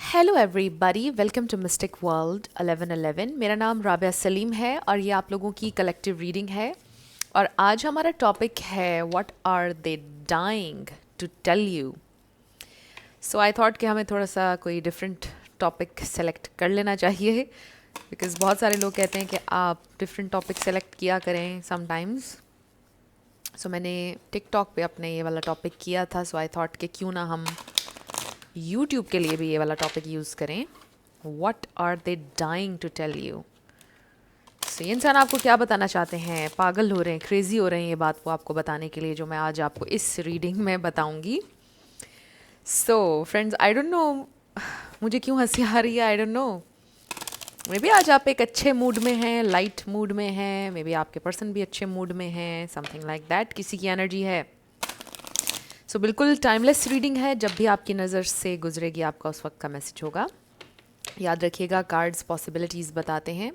Hello everybody, welcome to mystic world 1111। मेरा नाम राबिया सलीम है और ये आप लोगों की कलेक्टिव रीडिंग है। और आज हमारा टॉपिक है what are they dying to tell you. So I thought कि हमें थोड़ा सा कोई डिफरेंट टॉपिक सेलेक्ट कर लेना चाहिए, बिकॉज़ बहुत सारे लोग कहते हैं कि आप डिफरेंट टॉपिक सेलेक्ट किया करें समटाइम्स। सो मैंने टिकटॉक पे अपने ये वाला टॉपिक किया था, सो आई थॉट कि क्यों ना हम यूट्यूब के लिए भी ये वाला टॉपिक यूज़ करें। What are they dying to tell you. So ये इंसान आपको क्या बताना चाहते हैं, पागल हो रहे हैं, क्रेजी हो रहे हैं ये बात को आपको बताने के लिए, जो मैं आज आपको इस रीडिंग में बताऊंगी। So friends, I don't know मुझे क्यों हंसी आ रही है, I don't no. May be आज आप एक अच्छे मूड में हैं, लाइट मूड में हैं, मे बी आपके पर्सन भी अच्छे मूड में हैं, समथिंग लाइक दैट, किसी की एनर्जी है। सो बिल्कुल टाइमलेस रीडिंग है, जब भी आपकी नज़र से गुजरेगी आपका उस वक्त का मैसेज होगा। याद रखिएगा, कार्ड्स पॉसिबिलिटीज़ बताते हैं,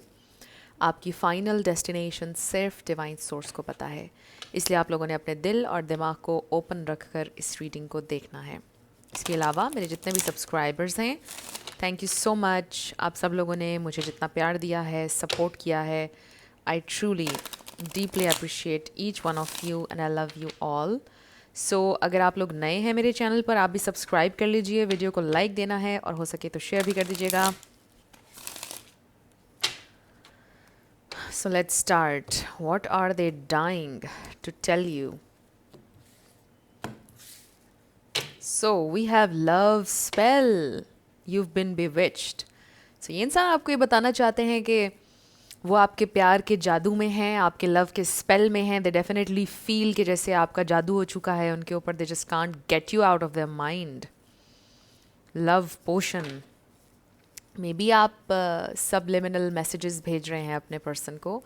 आपकी फ़ाइनल डेस्टिनेशन सिर्फ डिवाइन सोर्स को पता है। इसलिए आप लोगों ने अपने दिल और दिमाग को ओपन रखकर इस रीडिंग को देखना है। इसके अलावा मेरे जितने भी सब्सक्राइबर्स हैं, थैंक यू सो मच। आप सब लोगों ने मुझे जितना प्यार दिया है, सपोर्ट किया है, I truly deeply appreciate each one of you and I love you all. So अगर आप लोग नए हैं मेरे चैनल पर, आप भी सब्सक्राइब कर लीजिए, वीडियो को लाइक देना है और हो सके तो शेयर भी कर दीजिएगा। So let's start. What are they dying to tell you? So we have love spell. You've been bewitched. So ये इंसान आपको ये बताना चाहते हैं कि वो आपके प्यार के जादू में हैं, आपके लव के स्पेल में हैं। दे डेफिनेटली फील कि जैसे आपका जादू हो चुका है उनके ऊपर। They just can't get you out of their mind. Love potion. Maybe आप सबलिमिनल मैसेजेस भेज रहे हैं अपने पर्सन को।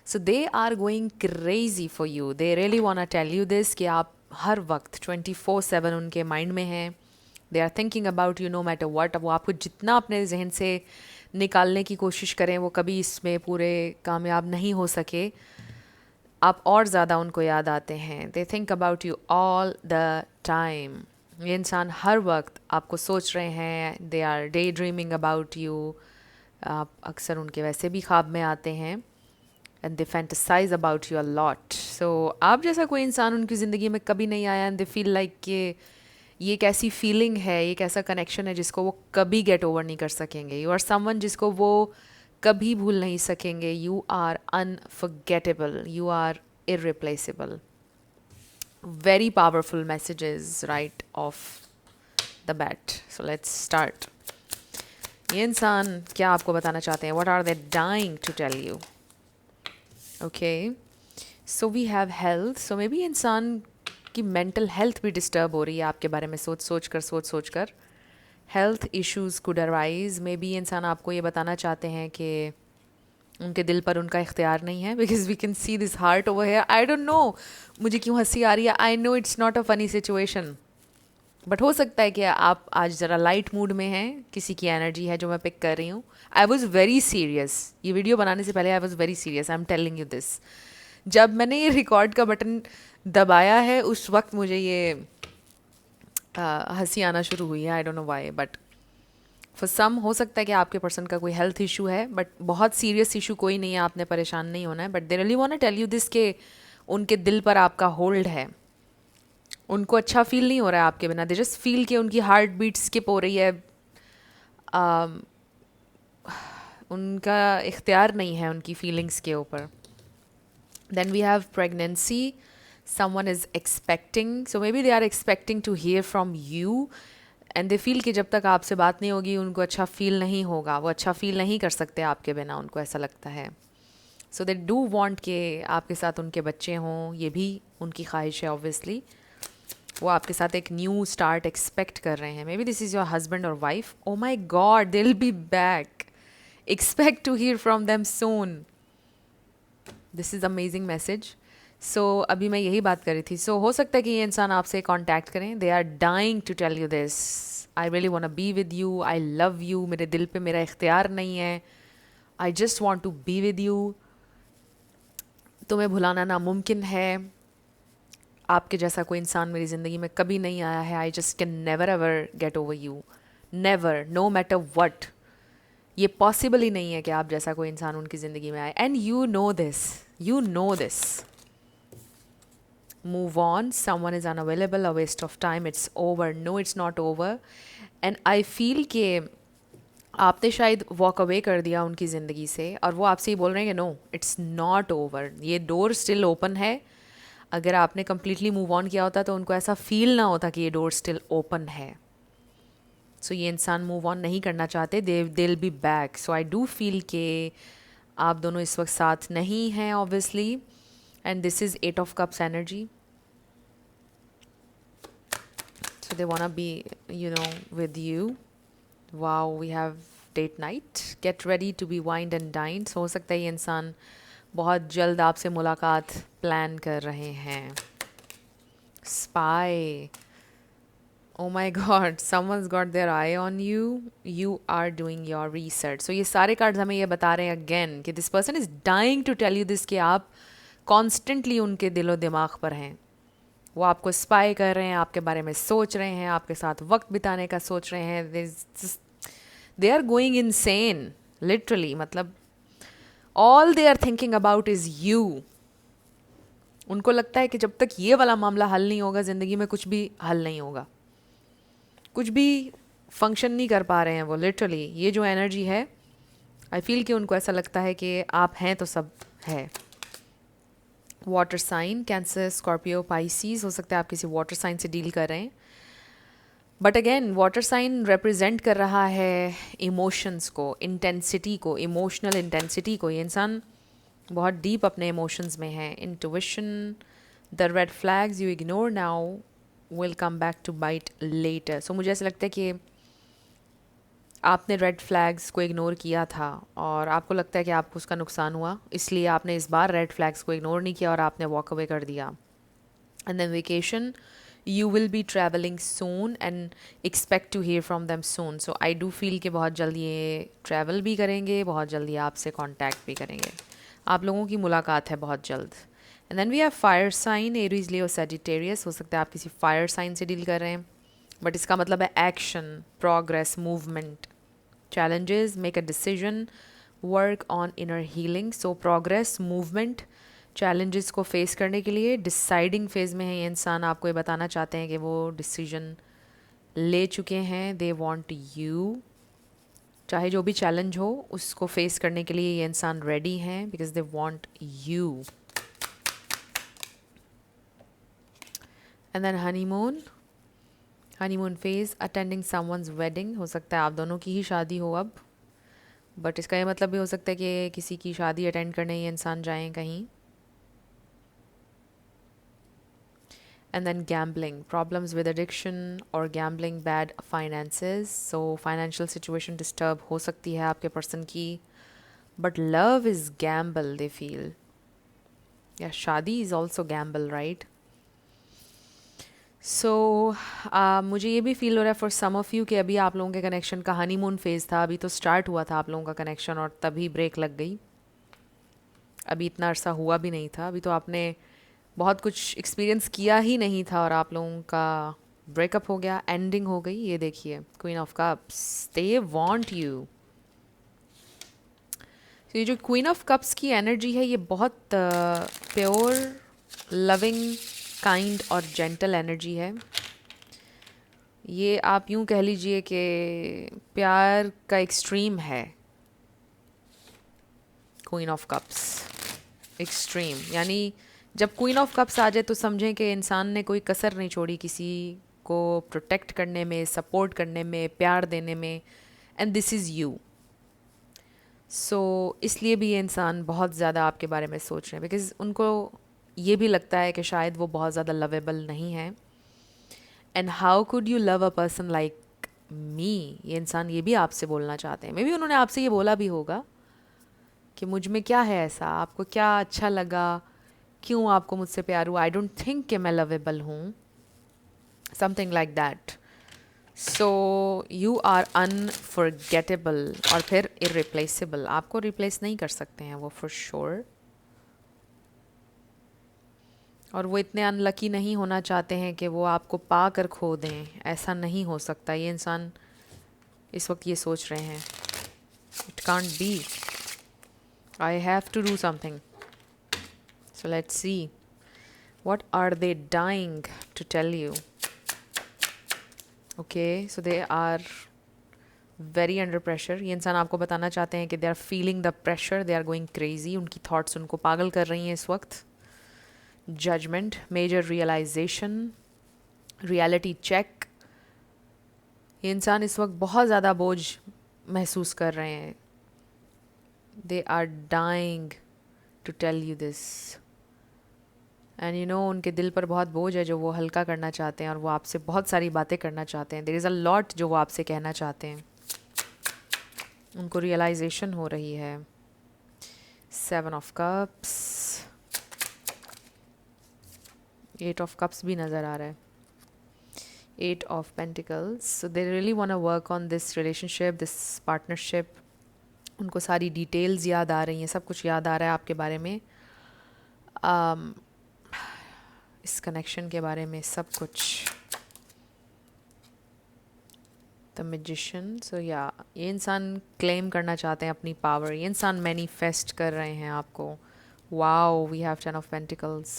So they are going crazy for you. They really want tell you this कि आप हर वक्त 24/7 उनके माइंड में हैं। They are thinking about you no matter what. वो आपको जितना अपने जहन से निकालने की कोशिश करें, वो कभी इसमें पूरे कामयाब नहीं हो सके। आप और ज़्यादा उनको याद आते हैं। They think about you all the time. ये इंसान हर वक्त आपको सोच रहे हैं। They are day dreaming about you. आप अक्सर उनके वैसे भी ख्वाब में आते हैं। And they fantasize about you a lot. So आप जैसा कोई इंसान उनकी ज़िंदगी में कभी नहीं आया। एंड दे फील लाइक कि ये एक ऐसी फीलिंग है, एक ऐसा कनेक्शन है जिसको वो कभी गेट ओवर नहीं कर सकेंगे। यू आर समवन जिसको वो कभी भूल नहीं सकेंगे। You are unforgettable, you are irreplaceable. Very powerful messages right off the bat. So let's start. ये इंसान क्या आपको बताना चाहते हैं? What are they dying to tell you? Okay. So we have health. So maybe इंसान की mental health भी disturb हो रही है आपके बारे में सोच सोच कर। Health issues could arise. Maybe इंसान आपको ये बताना चाहते हैं कि उनके दिल पर उनका इख्तियार नहीं है। Because we can see this heart over here. I don't know मुझे क्यों हंसी आ रही है। I know it's not a funny situation, but हो सकता है कि आप आज ज़रा लाइट मूड में हैं। किसी की एनर्जी है जो मैं पिक कर रही हूँ। I was very serious. ये वीडियो बनाने से पहले I was very serious. I am telling you this. जब मैंने ये रिकॉर्ड का बटन दबाया है, उस वक्त मुझे ये हंसी आना शुरू हुई है। I don't know why, but for some हो सकता है कि आपके पर्सन का कोई हेल्थ इशू है, बट बहुत सीरियस इशू कोई नहीं है, आपने परेशान नहीं होना है। But they really want tell you this के उनके दिल पर आपका होल्ड है। उनको अच्छा फील नहीं हो रहा है आपके बिना। दे जस्ट फील कि उनकी हार्ट बीट स्किप हो रही है। उनका इख्तियार नहीं है उनकी फीलिंग्स के ऊपर। Then we have pregnancy. Someone is expecting. So maybe they are expecting to hear from you and they feel कि जब तक आपसे बात नहीं होगी उनको अच्छा फील नहीं होगा। वो अच्छा फील नहीं कर सकते आपके बिना, उनको ऐसा लगता है। सो दे डू वांट कि आपके साथ उनके बच्चे हों। ये भी उनकी ख्वाहिश है ऑब्वियसली। वो आपके साथ एक न्यू स्टार्ट एक्सपेक्ट कर रहे हैं। Maybe this is your husband और wife. Oh my god, they will be back. Expect to hear from them soon. This is amazing message. So अभी मैं यही बात कर रही थी। सो हो सकता है कि ये इंसान आपसे कांटेक्ट करें। They are dying to tell you this. I really want to be with you. I love you. मेरे दिल पे मेरा इख्तियार नहीं है। I just want to be with you. तुम्हें भुलाना नामुमकिन है। आपके जैसा कोई इंसान मेरी ज़िंदगी में कभी नहीं आया है। I just can never ever get over you. Never, no matter what, ये पॉसिबल ही नहीं है कि आप जैसा कोई इंसान उनकी ज़िंदगी में आए. And you know this. Move on, someone is unavailable, a waste of time, it's over. No, it's not over. And I feel कि आपने शायद वॉक अवे कर दिया उनकी ज़िंदगी से और वो आपसे ही बोल रहे हैं कि नो, इट्स नॉट ओवर, ये डोर स्टिल ओपन है. अगर आपने कम्प्लीटली मूव ऑन किया होता तो उनको ऐसा फील ना होता कि ये डोर स्टिल ओपन है. सो ये इंसान मूव ऑन नहीं करना चाहते, दे will be back. So I do feel कि आप दोनों इस वक्त साथ नहीं हैं obviously. And this is 8 of Cups energy. So they wanna be, with you. Wow, we have date night. Get ready to be wined and dined. So हो सकता है ये इंसान बहुत जल्द आपसे मुलाकात प्लान कर रहे हैं. Spy. Oh my God, someone's got their eye on you. You are doing your research. So ये सारे कार्ड्स हमें ये बता रहे हैं again कि this person is dying to tell you this कि आप constantly उनके दिलो दिमाग पर हैं. वो आपको स्पाई कर रहे हैं, आपके बारे में सोच रहे हैं, आपके साथ वक्त बिताने का सोच रहे हैं. They are going insane literally. मतलब all they are thinking about is you. उनको लगता है कि जब तक ये वाला मामला हल नहीं होगा ज़िंदगी में कुछ भी हल नहीं होगा, कुछ भी फंक्शन नहीं कर पा रहे हैं वो लिटरली. ये जो एनर्जी है, आई फील कि उनको ऐसा लगता है कि आप हैं तो सब है. Water sign, Cancer, Scorpio, Pisces. हो सकता है आप किसी वाटर साइन से डील कर रहे हैं. But again water sign represent कर रहा है इमोशंस को, इंटेंसिटी को, इमोशनल इंटेंसिटी को. ये इंसान बहुत डीप अपने इमोशंस में है. Intuition, the red flags you ignore now will come back to bite later. So मुझे ऐसा लगता है कि आपने रेड फ्लैग्स को इग्नोर किया था और आपको लगता है कि आपको उसका नुकसान हुआ, इसलिए आपने इस बार रेड फ्लैग्स को इग्नोर नहीं किया और आपने वॉक अवे कर दिया. And then vacation, you will be travelling soon and expect to hear from them soon. So I do feel कि बहुत जल्दी ये ट्रैवल भी करेंगे, बहुत जल्दी आपसे कॉन्टैक्ट भी करेंगे. आप लोगों की मुलाकात है बहुत जल्द. And then we have fire sign, Aries, Leo, Sagittarius. हो सकता है आप किसी फायर साइन से डील कर रहे हैं, बट इसका मतलब है action, progress, movement. Challenges, make a decision, work on inner healing. So progress, movement, challenges को face करने के लिए deciding phase में है ये इंसान. आपको ये बताना चाहते हैं कि वो decision ले चुके हैं. They want you. चाहे जो भी challenge हो उसको face करने के लिए ये इंसान ready हैं because they want you. And then honeymoon phase, attending someone's wedding. हो सकता है आप दोनों की ही शादी हो अब, बट इसका ये मतलब भी हो सकता है कि किसी की शादी अटेंड करने ये इंसान जाएं कहीं. And then gambling, problems with addiction और gambling, bad finances. So financial situation disturb हो सकती है आपके पर्सन की. But love is gamble they feel, या शादी is also gamble, right. So मुझे ये भी फील हो रहा है फॉर सम ऑफ़ यू कि अभी आप लोगों के कनेक्शन का हनीमून फेज़ था. अभी तो स्टार्ट हुआ था आप लोगों का कनेक्शन और तभी ब्रेक लग गई. अभी इतना अरसा हुआ भी नहीं था, अभी तो आपने बहुत कुछ एक्सपीरियंस किया ही नहीं था और आप लोगों का ब्रेकअप हो गया, एंडिंग हो गई. ये देखिए queen of cups, they want you. तो ये जो क्वीन ऑफ कप्स की एनर्जी है ये बहुत प्योर, लविंग, काइंड और जेंटल एनर्जी है. ये आप यूँ कह लीजिए कि प्यार का एक्सट्रीम है. क्वीन ऑफ कप्स एक्सट्रीम, यानी जब क्वीन ऑफ कप्स आ जाए तो समझें कि इंसान ने कोई कसर नहीं छोड़ी किसी को प्रोटेक्ट करने में, सपोर्ट करने में, प्यार देने में. And this is you. So इसलिए भी ये इंसान बहुत ज़्यादा आपके बारे में सोच रहे हैं बिकॉज़ उनको ये भी लगता है कि शायद वो बहुत ज़्यादा लवेबल नहीं है. And how could you love a person like me, ये इंसान ये भी आपसे बोलना चाहते हैं. मे बी उन्होंने आपसे ये बोला भी होगा कि मुझ में क्या है ऐसा, आपको क्या अच्छा लगा, क्यों आपको मुझसे प्यार हुआ, आई डोंट थिंक कि मैं लवेबल हूँ, something like that. So you are unforgettable और फिर इररिप्लेसेबल. आपको रिप्लेस नहीं कर सकते हैं वो फॉर श्योर. और वो इतने अनलकी नहीं होना चाहते हैं कि वो आपको पा कर खो दें. ऐसा नहीं हो सकता. ये इंसान इस वक्त ये सोच रहे हैं, it can't be, I have to do something. So let's see what are they dying to tell you. Okay, so they are very under pressure. ये इंसान आपको बताना चाहते हैं कि they are feeling the pressure, they are going crazy. उनकी thoughts उनको पागल कर रही हैं इस वक्त. Judgment, major realization, reality check. ये इंसान इस वक्त बहुत ज़्यादा बोझ महसूस कर रहे हैं. They are dying to tell you this. And you know उनके दिल पर बहुत बोझ है जो वो हल्का करना चाहते हैं, और वो आपसे बहुत सारी बातें करना चाहते हैं. देयर इज़ अ लॉट जो वो आपसे कहना चाहते हैं. उनको रियलाइजेशन हो रही है. 7 ऑफ कप्स, 8 ऑफ कप्स भी नज़र आ रहा है. 8 of pentacles. So they really want to work on this relationship, this partnership. उनको सारी डिटेल्स याद आ रही हैं, सब कुछ याद आ रहा है आपके बारे में, इस कनेक्शन के बारे में सब कुछ. The magician. सो या ये इंसान क्लेम करना चाहते हैं अपनी पावर. ये इंसान मैनिफेस्ट कर रहे हैं आपको. Wow, we have 10 of pentacles.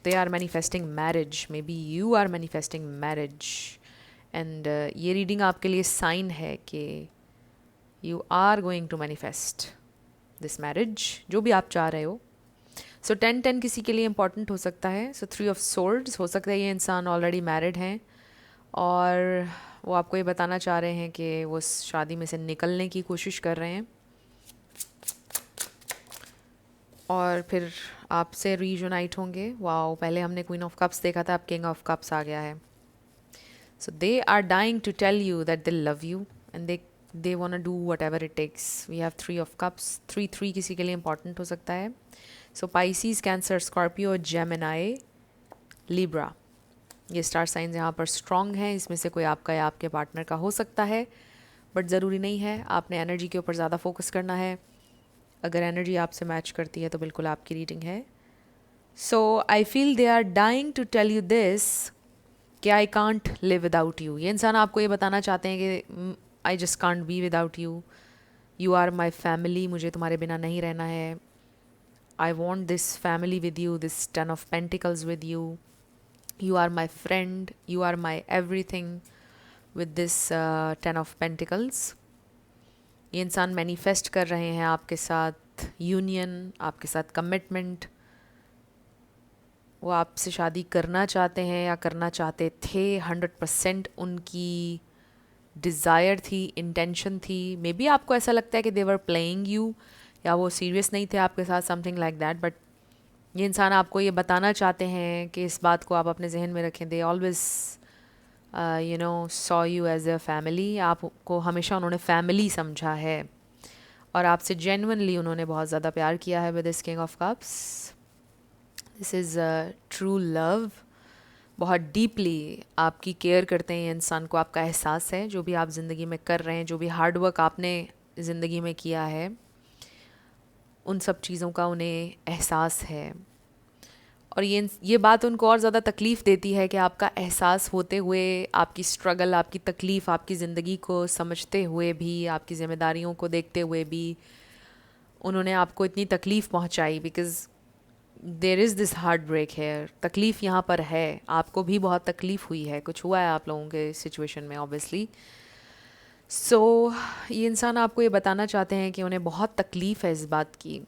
They are manifesting marriage. Maybe you are manifesting marriage. And ये रीडिंग आपके लिए साइन है कि you are going to manifest this marriage, जो भी आप चाह रहे हो. सो 10-10 किसी के लिए इम्पॉर्टेंट हो सकता है. सो 3 ऑफ सोर्ड्स. हो सकता है ये इंसान ऑलरेडी मैरिड हैं और वो आपको ये बताना चाह रहे हैं कि वो शादी में से निकलने की कोशिश कर रहे हैं और फिर आपसे रीयूनाइट होंगे. वाओ, पहले हमने क्वीन ऑफ कप्स देखा था, अब किंग ऑफ कप्स आ गया है. So they are dying to tell you that they love you and they want to do whatever it takes. We have 3 of cups. 3 किसी के लिए इम्पॉर्टेंट हो सकता है. So Pisces, Cancer, Scorpio, Gemini, Libra, ये स्टार साइंस यहाँ पर strong हैं. इसमें से कोई आपका या आपके पार्टनर का हो सकता है, बट ज़रूरी नहीं है. आपने एनर्जी के ऊपर ज़्यादा फोकस करना है. अगर एनर्जी आपसे मैच करती है तो बिल्कुल आपकी रीडिंग है. So I feel they are dying to tell you this कि I can't live without you. ये इंसान आपको ये बताना चाहते हैं कि I just can't be without you. You are my family. मुझे तुम्हारे बिना नहीं रहना है. I want this family with you, this 10 of Pentacles with you. You are my friend. You are my everything with this 10 of Pentacles. ये इंसान manifest कर रहे हैं आपके साथ यूनियन, आपके साथ कमिटमेंट. वो आपसे शादी करना चाहते हैं या करना चाहते थे. 100% उनकी डिज़ायर थी, इंटेंशन थी. मे बी आपको ऐसा लगता है कि दे वर प्लेइंग यू, या वो सीरियस नहीं थे आपके साथ, समथिंग लाइक दैट. बट ये इंसान आपको ये बताना चाहते हैं कि इस बात को आप अपने जहन में रखें. They always you know saw you as a family. आपको हमेशा उन्होंने फैमिली समझा है और आपसे जेन्युइनली उन्होंने बहुत ज़्यादा प्यार किया है with this king of cups. This is true love. बहुत डीपली आपकी केयर करते हैं ये इंसान को. आपका एहसास है जो भी आप ज़िंदगी में कर रहे हैं, जो भी हार्ड वर्क आपने ज़िंदगी में किया है, उन सब चीज़ों का उन्हें एहसास है. और ये बात उनको और ज़्यादा तकलीफ़ देती है कि आपका एहसास होते हुए, आपकी स्ट्रगल, आपकी तकलीफ़, आपकी ज़िंदगी को समझते हुए भी, आपकी ज़िम्मेदारियों को देखते हुए भी उन्होंने आपको इतनी तकलीफ़ पहुंचाई. Because there is this heart break है. तकलीफ़ यहाँ पर है. आपको भी बहुत तकलीफ़ हुई है, कुछ हुआ है आप लोगों के सिचुएशन में ऑब्वियसली. सो ये इंसान आपको ये बताना चाहते हैं कि उन्हें बहुत तकलीफ़ है इस बात की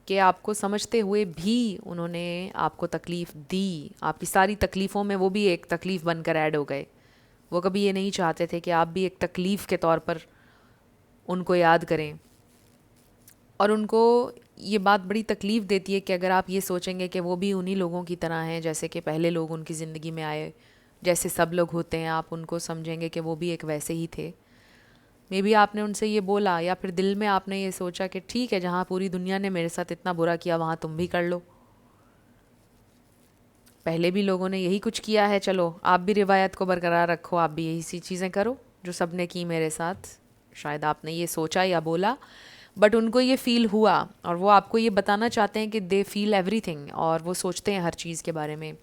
कि आपको समझते हुए भी उन्होंने आपको तकलीफ़ दी. आपकी सारी तकलीफ़ों में वो भी एक तकलीफ़ बनकर ऐड हो गए. वो कभी ये नहीं चाहते थे कि आप भी एक तकलीफ़ के तौर पर उनको याद करें. और उनको ये बात बड़ी तकलीफ़ देती है कि अगर आप ये सोचेंगे कि वो भी उन्हीं लोगों की तरह हैं जैसे कि पहले लोग उनकी ज़िंदगी में आए, जैसे सब लोग होते हैं, आप उनको समझेंगे कि वो भी एक वैसे ही थे. मे बी आपने उनसे ये बोला, या फिर दिल में आपने ये सोचा कि ठीक है, जहाँ पूरी दुनिया ने मेरे साथ इतना बुरा किया वहाँ तुम भी कर लो. पहले भी लोगों ने यही कुछ किया है, चलो आप भी रिवायत को बरकरार रखो, आप भी यही सी चीज़ें करो जो सब ने की मेरे साथ. शायद आपने ये सोचा या बोला, बट उनको ये फ़ील हुआ और वो आपको ये बताना चाहते हैं कि दे फील एवरीथिंग. और वो सोचते हैं हर चीज़ के बारे में,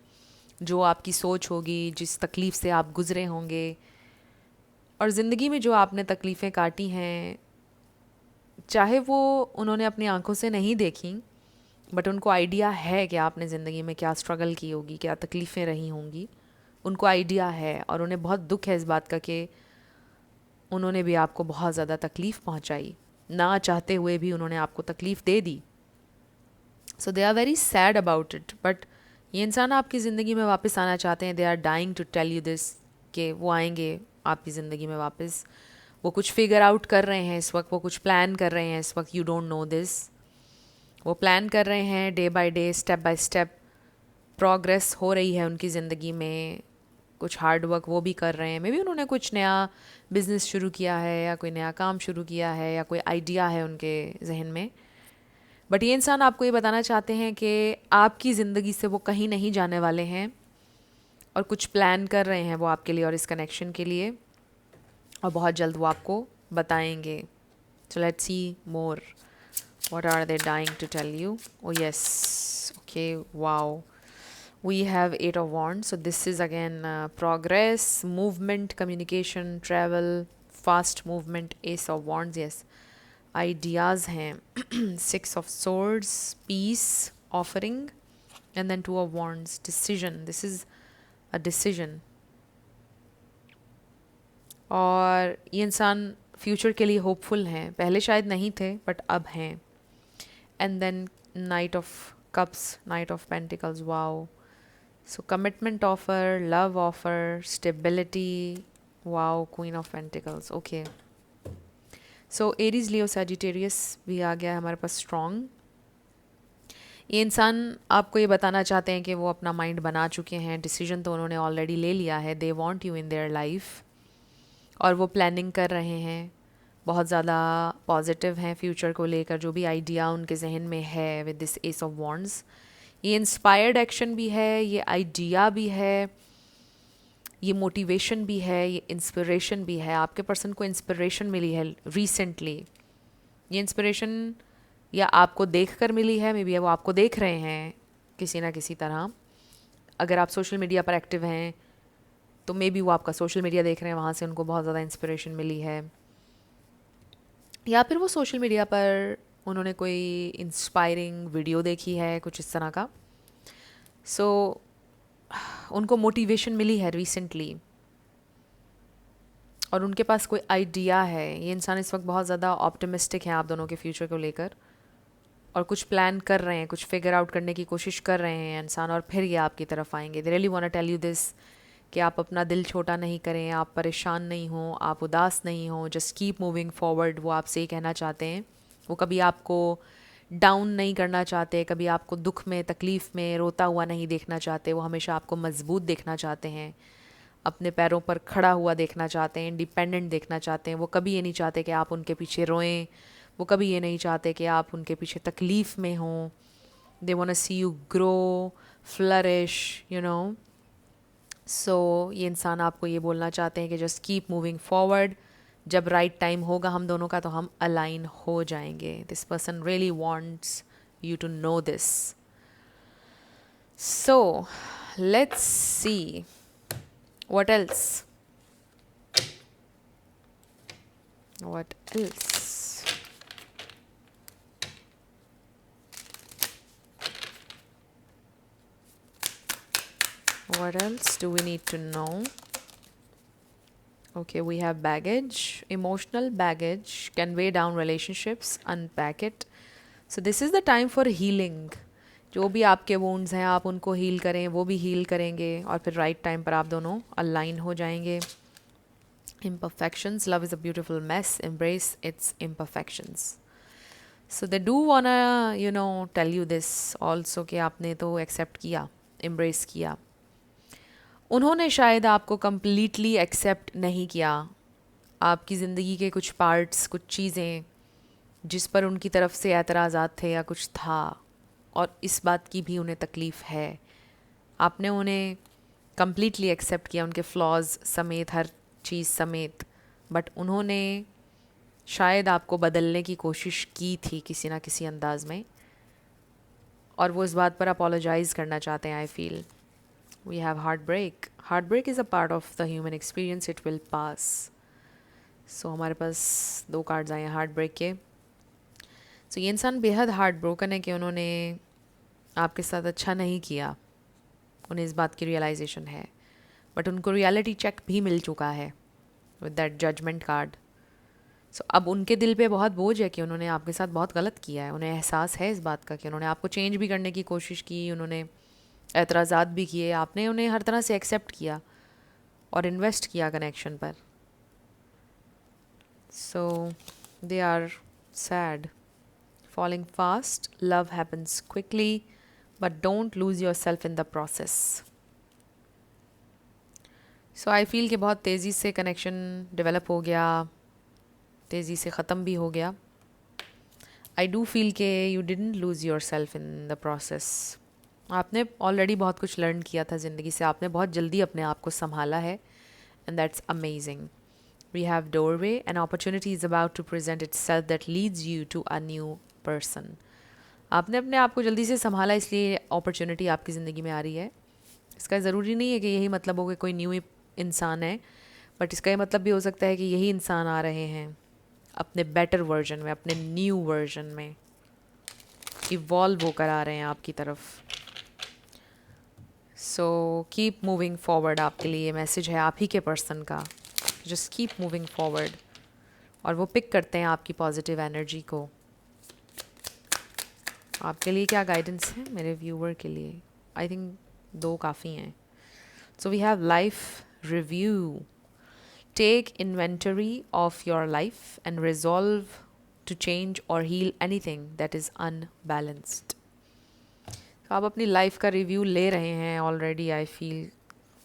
जो आपकी सोच होगी, जिस तकलीफ़ से आप गुज़रे होंगे. और ज़िंदगी में जो आपने तकलीफ़ें काटी हैं, चाहे वो उन्होंने अपनी आंखों से नहीं देखी, बट उनको आइडिया है कि आपने ज़िंदगी में क्या स्ट्रगल की होगी, क्या तकलीफ़ें रही होंगी। उनको आइडिया है और उन्हें बहुत दुख है इस बात का कि उन्होंने भी आपको बहुत ज़्यादा तकलीफ़ पहुंचाई, ना चाहते हुए भी उन्होंने आपको तकलीफ़ दे दी। So they are very sad about it, but ये इंसान आपकी ज़िंदगी में वापस आना चाहते हैं। They are dying to tell you this कि वो आएंगे आपकी ज़िंदगी में वापस। वो कुछ फिगर आउट कर रहे हैं इस वक्त, वो कुछ प्लान कर रहे हैं इस वक्त। You don't know this. वो प्लान कर रहे हैं day by day, step by step. Progress हो रही है उनकी ज़िंदगी में, कुछ हार्ड वर्क वो भी कर रहे हैं। मे बी उन्होंने कुछ नया बिजनेस शुरू किया है या कोई नया काम शुरू किया है या कोई आइडिया है उनके जहन में। बट ये इंसान आपको ये बताना चाहते हैं कि आपकी ज़िंदगी से वो कहीं नहीं जाने वाले हैं और कुछ प्लान कर रहे हैं वो आपके लिए और इस कनेक्शन के लिए, और बहुत जल्द वो आपको बताएंगे। सो let's C more, what are they dying to tell you? Oh yes, okay, wow, we have 8 of wands. So this is again progress, movement, communication, travel, fast movement. Ace of wands, yes, ideas hain. 6 of swords, peace, offering, and then 2 of wands, decision. This is a decision. और ये इंसान future के लिए hopeful हैं, पहले शायद नहीं थे बट अब हैं। And then Knight of Cups, Knight of Pentacles, wow. So commitment offer, love offer, stability, wow, Queen of Pentacles, okay. So Aries, Leo, Sagittarius भी आ गया है हमारे पास strong. ये इंसान आपको ये बताना चाहते हैं कि वो अपना माइंड बना चुके हैं, डिसीजन तो उन्होंने ऑलरेडी ले लिया है। They want you in their life, और वो प्लानिंग कर रहे हैं, बहुत ज़्यादा पॉजिटिव हैं फ्यूचर को लेकर। जो भी आइडिया उनके जहन में है with this S of wands, ये इंस्पायर्ड एक्शन भी है, ये आइडिया भी है, ये मोटिवेशन भी है, ये इंस्पिरेशन भी है। आपके पर्सन को इंस्पिरेशन मिली है रिसेंटली। ये इंस्पिरेशन या आपको देख कर मिली है, मे बी वो आपको देख रहे हैं किसी ना किसी तरह। अगर आप सोशल मीडिया पर एक्टिव हैं तो मे बी वो आपका सोशल मीडिया देख रहे हैं, वहाँ से उनको बहुत ज़्यादा इंस्पिरेशन मिली है। या फिर वो सोशल मीडिया पर उन्होंने कोई इंस्पायरिंग वीडियो देखी है, कुछ इस तरह का। सो उनको मोटिवेशन मिली है रिसेंटली और उनके पास कोई आइडिया है। ये इंसान इस वक्त बहुत ज़्यादा ऑप्टिमिस्टिक हैं आप दोनों के फ्यूचर को लेकर, और कुछ प्लान कर रहे हैं, कुछ फिगर आउट करने की कोशिश कर रहे हैं इंसान, और फिर ये आपकी तरफ आएंगे। They really want to tell you this कि आप अपना दिल छोटा नहीं करें, आप परेशान नहीं हों, आप उदास नहीं हों, जस्ट कीप मूविंग फॉरवर्ड। वो आपसे ही कहना चाहते हैं। वो कभी आपको डाउन नहीं करना चाहते, कभी आपको दुख में, तकलीफ़ में रोता हुआ नहीं देखना चाहते। वो हमेशा आपको मजबूत देखना चाहते हैं, अपने पैरों पर खड़ा हुआ देखना चाहते हैं, इंडिपेंडेंट देखना चाहते हैं। वो कभी ये नहीं चाहते कि आप उनके पीछे रोएं, वो कभी ये नहीं चाहते कि आप उनके पीछे तकलीफ़ में हों। They want to see you grow, flourish, you know. So ये इंसान आपको ये बोलना चाहते हैं कि जस्ट कीप मूविंग फॉरवर्ड। जब राइट टाइम होगा हम दोनों का तो हम अलाइन हो जाएंगे। This person really wants you to know this. So let's see what else, what else. What else do we need to know? Okay, we have baggage. Emotional baggage can weigh down relationships. Unpack it. So this is the time for healing. जो भी आपके wounds हैं आप उनको heal करें, वो भी heal करेंगे, और फिर राइट टाइम पर आप दोनों अलाइन हो जाएंगे। Imperfections. Love is a beautiful mess. Embrace its imperfections. So they do wanna, you know, tell you this also कि आपने तो एक्सेप्ट किया, embrace किया। उन्होंने शायद आपको completely एक्सेप्ट नहीं किया। आपकी ज़िंदगी के कुछ पार्ट्स, कुछ चीज़ें जिस पर उनकी तरफ से एतराज़ात थे या कुछ था, और इस बात की भी उन्हें तकलीफ़ है। आपने उन्हें completely एक्सेप्ट किया, उनके फ्लॉज समेत, हर चीज़ समेत, बट उन्होंने शायद आपको बदलने की कोशिश की थी किसी ना किसी अंदाज में, और वो इस बात पर अपोलोजाइज़ करना चाहते हैं। I feel we have heart break. Heart break is a part of the human experience, it will pass. So हमारे पास 2 कार्ड्स आए हैं हार्ट ब्रेक के। सो ये इंसान बेहद हार्ट ब्रोकन है कि उन्होंने आपके साथ अच्छा नहीं किया, उन्हें इस बात की रियलाइजेशन है, बट उनको रियलिटी चेक भी मिल चुका है विद दैट जजमेंट कार्ड। सो अब उनके दिल पे बहुत बोझ है कि उन्होंने आपके साथ बहुत गलत किया है। उन्हें एहसास है इस बात का कि उन्होंने आपको चेंज भी करने की कोशिश की, उन्होंने एतराज़ात भी किए, आपने उन्हें हर तरह से एक्सेप्ट किया और इन्वेस्ट किया कनेक्शन पर। So they are sad, falling fast, love happens quickly, but don't lose yourself in the process. So I feel कि बहुत तेज़ी से कनेक्शन डेवलप हो गया, तेज़ी से ख़त्म भी हो गया। आई डू फील के you didn't lose your self in the process. आपने ऑलरेडी बहुत कुछ लर्न किया था ज़िंदगी से, आपने बहुत जल्दी अपने आप को संभाला है, and that's amazing. We have doorway, an opportunity is about to present itself that leads you to a new person. आपने अपने आप को जल्दी से संभाला, इसलिए अपॉर्चुनिटी आपकी ज़िंदगी में आ रही है। इसका ज़रूरी नहीं है कि यही मतलब हो कि कोई न्यू इंसान है, बट इसका ये मतलब भी हो सकता है कि यही इंसान आ रहे हैं अपने बेटर वर्जन में, अपने न्यू वर्जन में इवॉल्व होकर आ रहे हैं आपकी तरफ। सो कीप मूविंग फॉरवर्ड, आपके लिए मैसेज है आप ही के पर्सन का, जस्ट कीप मूविंग फॉरवर्ड। और वो पिक करते हैं आपकी पॉजिटिव एनर्जी को। आपके लिए क्या गाइडेंस है मेरे व्यूवर के लिए? आई थिंक 2 काफ़ी हैं। So we have life review, take inventory of your life and resolve to change और heal anything that is unbalanced. आप अपनी लाइफ का रिव्यू ले रहे हैं ऑलरेडी। आई फील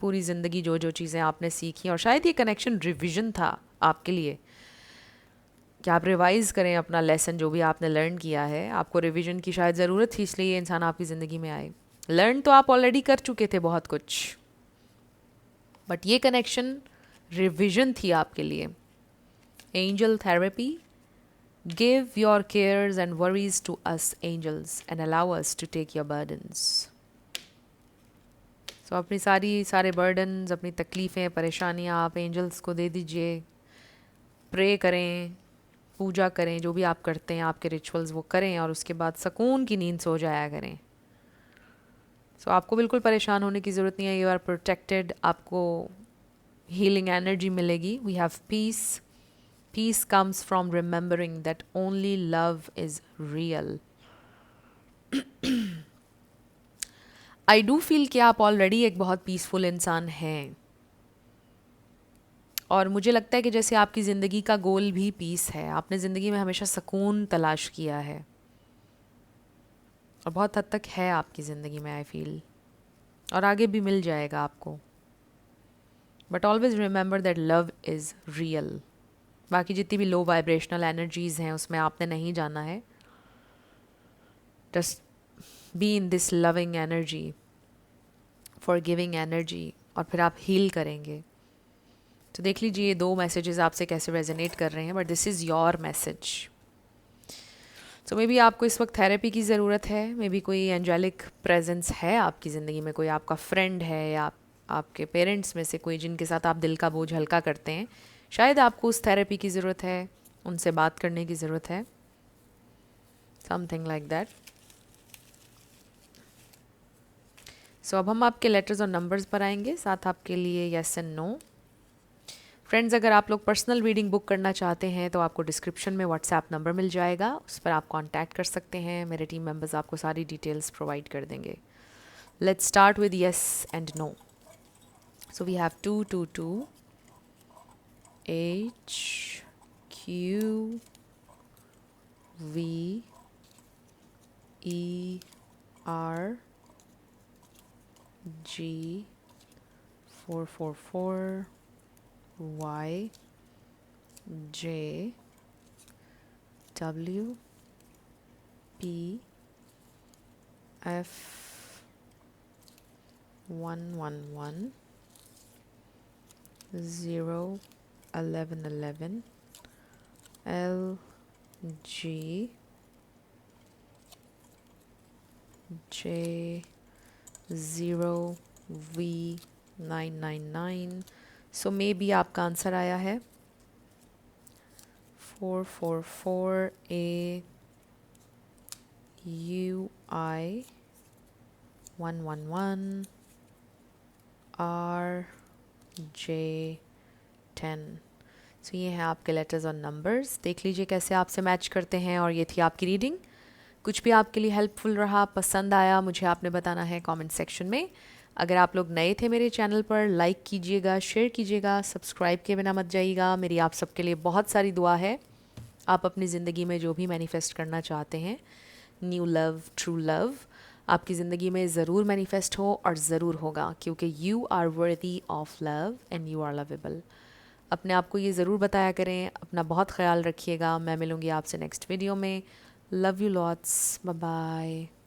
पूरी ज़िंदगी जो जो चीज़ें आपने सीखी, और शायद ये कनेक्शन रिविजन था आपके लिए कि आप रिवाइज़ करें अपना लेसन जो भी आपने लर्न किया है। आपको रिवीजन की शायद ज़रूरत थी, इसलिए ये इंसान आपकी ज़िंदगी में आए। लर्न तो आप ऑलरेडी कर चुके थे बहुत कुछ, बट ये कनेक्शन रिवीजन थी आपके लिए। Angel therapy, give your cares and worries to us angels and allow us to take your burdens. So अपनी सारे बर्डन्स, अपनी तकलीफ़ें, परेशानियाँ आप एंजल्स को दे दीजिए। प्रे करें, पूजा करें, जो भी आप करते हैं आपके रिचुअल्स वो करें, और उसके बाद सुकून की नींद सो जाया करें। सो आपको बिल्कुल परेशान होने की ज़रूरत नहीं है। यू आर प्रोटेक्टेड, आपको हीलिंग एनर्जी मिलेगी। We have peace, peace comes from remembering that only love is real. I do feel कि आप ऑलरेडी एक बहुत पीसफुल इंसान हैं, और मुझे लगता है कि जैसे आपकी ज़िंदगी का गोल भी पीस है, आपने ज़िंदगी में हमेशा सुकून तलाश किया है, और बहुत हद तक है आपकी ज़िंदगी में आई फील, और आगे भी मिल जाएगा आपको। But always remember that love is real. बाकी जितनी भी लो वाइब्रेशनल एनर्जीज़ हैं उसमें आपने नहीं जाना है। Just be in this loving energy, forgiving energy, और फिर आप हील करेंगे। तो देख लीजिए ये 2 मैसेजेस आपसे कैसे रेजोनेट कर रहे हैं, but this is your message. So may be आपको इस वक्त थेरेपी की ज़रूरत है, मे बी कोई एंजेलिक प्रेजेंस है आपकी ज़िंदगी में, कोई आपका फ्रेंड है, या आपके पेरेंट्स में से कोई जिनके साथ आप दिल का बोझ हल्का करते हैं। शायद आपको उस थेरेपी की ज़रूरत है, उनसे बात करने की ज़रूरत है, समथिंग लाइक दैट। सो अब हम आपके लेटर्स और नंबर्स पर आएंगे, साथ आपके लिए येस एंड नो। फ्रेंड्स, अगर आप लोग पर्सनल रीडिंग बुक करना चाहते हैं तो आपको डिस्क्रिप्शन में व्हाट्सएप नंबर मिल जाएगा, उस पर आप कांटेक्ट कर सकते हैं। मेरे टीम मेंबर्स आपको सारी डिटेल्स प्रोवाइड कर देंगे। Let's start with yes and no. So we have 222 H Q V E R G 444 Y J W P F 111 0 11 11 L G J 0 V 999। So may be आपका answer आया है 444 111 RJ10। सो ये हैं आपके letters और numbers, देख लीजिए कैसे आपसे मैच करते हैं। और ये थी आपकी रीडिंग। कुछ भी आपके लिए हेल्पफुल रहा, पसंद आया, मुझे आपने बताना है कमेंट सेक्शन में। अगर आप लोग नए थे मेरे चैनल पर, लाइक कीजिएगा, शेयर कीजिएगा, सब्सक्राइब के बिना मत जाइएगा। मेरी आप सबके लिए बहुत सारी दुआ है। आप अपनी ज़िंदगी में जो भी मैनिफेस्ट करना चाहते हैं, न्यू लव, ट्रू लव, आपकी ज़िंदगी में ज़रूर मैनिफेस्ट हो और ज़रूर होगा, क्योंकि you are worthy of love and you are lovable. अपने आप को ये ज़रूर बताया करें। अपना बहुत ख्याल रखिएगा। मैं मिलूँगी आपसे नेक्स्ट वीडियो में। Love you lots, bye bye.